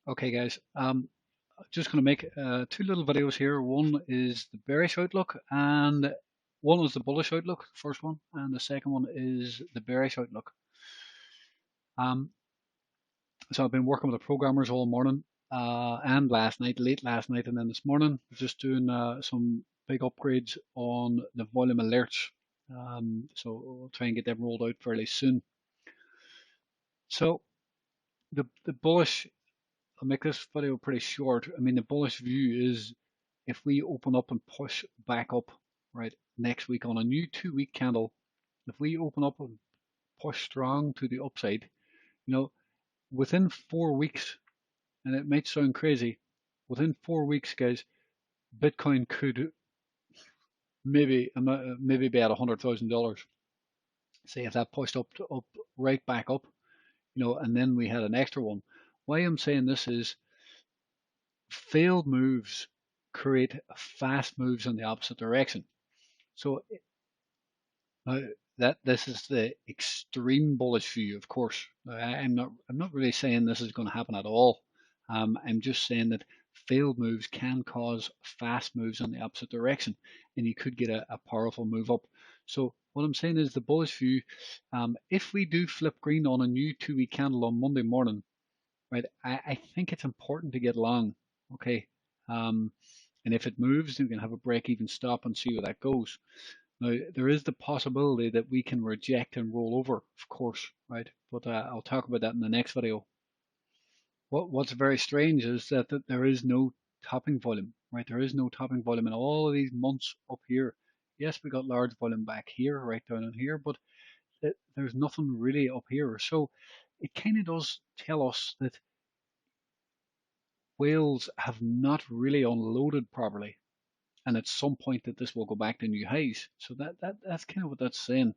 Okay, guys. Just going to make two little videos here. One is the bearish outlook, and one is the bullish outlook, first one, and the second one is the bearish outlook. Um, so I've been working with the programmers all morning and last night, late last night, and then this morning, just doing some big upgrades on the volume alerts. So we'll try and get them rolled out fairly soon. So the bullish, I'll make this video pretty short. I mean, the bullish view is if we open up and push back up, right, next week on a new 2 week candle, if we open up and push strong to the upside, within 4 weeks, and it might sound crazy, within 4 weeks, guys, Bitcoin could maybe be at $100,000. Say if that pushed up right back up, and then we had an extra one. Why I'm saying this is failed moves create fast moves in the opposite direction. So that this is the extreme bullish view, of course. I'm not really saying this is going to happen at all. I'm just saying that failed moves can cause fast moves in the opposite direction, and you could get a powerful move up. So what I'm saying is the bullish view. If we do flip green on a new 2 week candle on Monday morning, right? I think it's important to get long. Okay. And if it moves, then we can have a break even stop and see where that goes. Now, there is the possibility that we can reject and roll over, of course, right? But I'll talk about that in the next video. What's very strange is that there is no topping volume, right? There is no topping volume in all of these months up here. Yes, we got large volume back here, right down in here, but there's nothing really up here. So it kind of does tell us that whales have not really unloaded properly, and at some point that this will go back to new highs. So that's kind of what that's saying.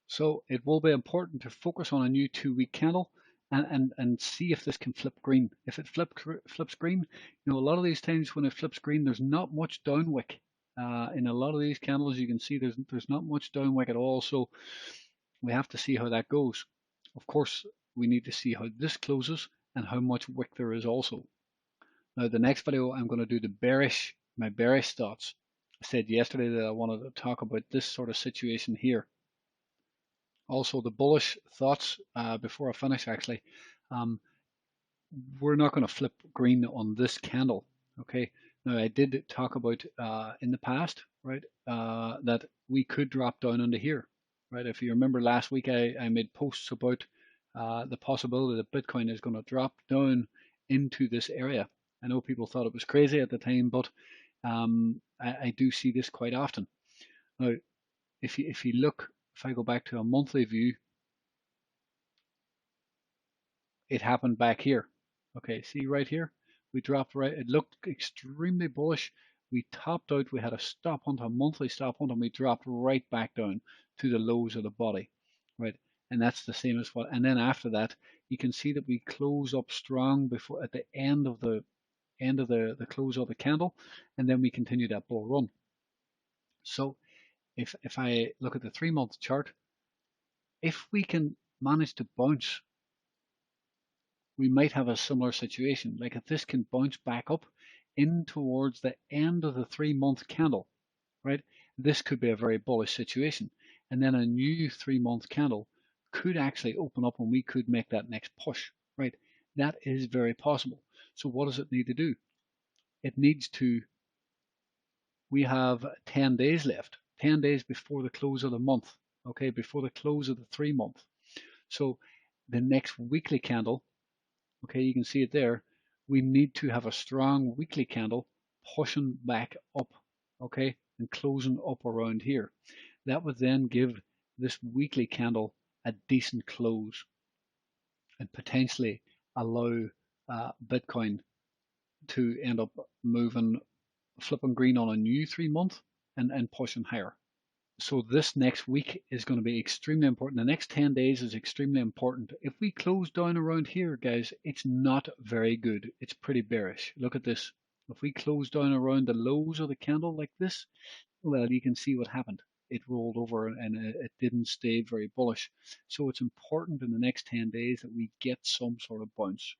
So it will be important to focus on a new 2 week candle and see if this can flip green. If it flips green, a lot of these times when it flips green, there's not much down wick. In a lot of these candles, you can see there's not much down wick at all. So we have to see how that goes. Of course, we need to see how this closes and how much wick there is also. Now, the next video, I'm going to do my bearish thoughts. I said yesterday that I wanted to talk about this sort of situation here. Also, the bullish thoughts before I finish, actually. We're not going to flip green on this candle. Okay. Now, I did talk about in the past, right, that we could drop down under here, right? If you remember last week, I made posts about the possibility that Bitcoin is going to drop down into this area. I know people thought it was crazy at the time, but I do see this quite often. Now, if you look, if I go back to a monthly view, it happened back here. Okay, see right here? We dropped right, it looked extremely bullish. We topped out, we had a stop hunt, a monthly stop hunt, and we dropped right back down to the lows of the body, right? And that's the same as what, and then after that, you can see that we close up strong before at the end of the close of the candle, and then we continue that bull run. So if I look at the 3 month chart, if we can manage to bounce, we might have a similar situation. Like if this can bounce back up in towards the end of the 3 month candle, right? This could be a very bullish situation. And then a new 3 month candle could actually open up and we could make that next push, right? That is very possible. So what does it need to do? It needs to, we have 10 days left, 10 days before the close of the month, okay, before the close of the 3 month. So the next weekly candle, okay, you can see it there. We need to have a strong weekly candle pushing back up, okay, and closing up around here. That would then give this weekly candle a decent close and potentially allow Bitcoin to end up flipping green on a new 3 month and pushing higher. So this next week is going to be extremely important. The next 10 days is extremely important. If we close down around here, guys, it's not very good. It's pretty bearish. Look at this. If we close down around the lows of the candle like this, well, you can see what happened. It rolled over and it didn't stay very bullish. So it's important in the next 10 days that we get some sort of bounce.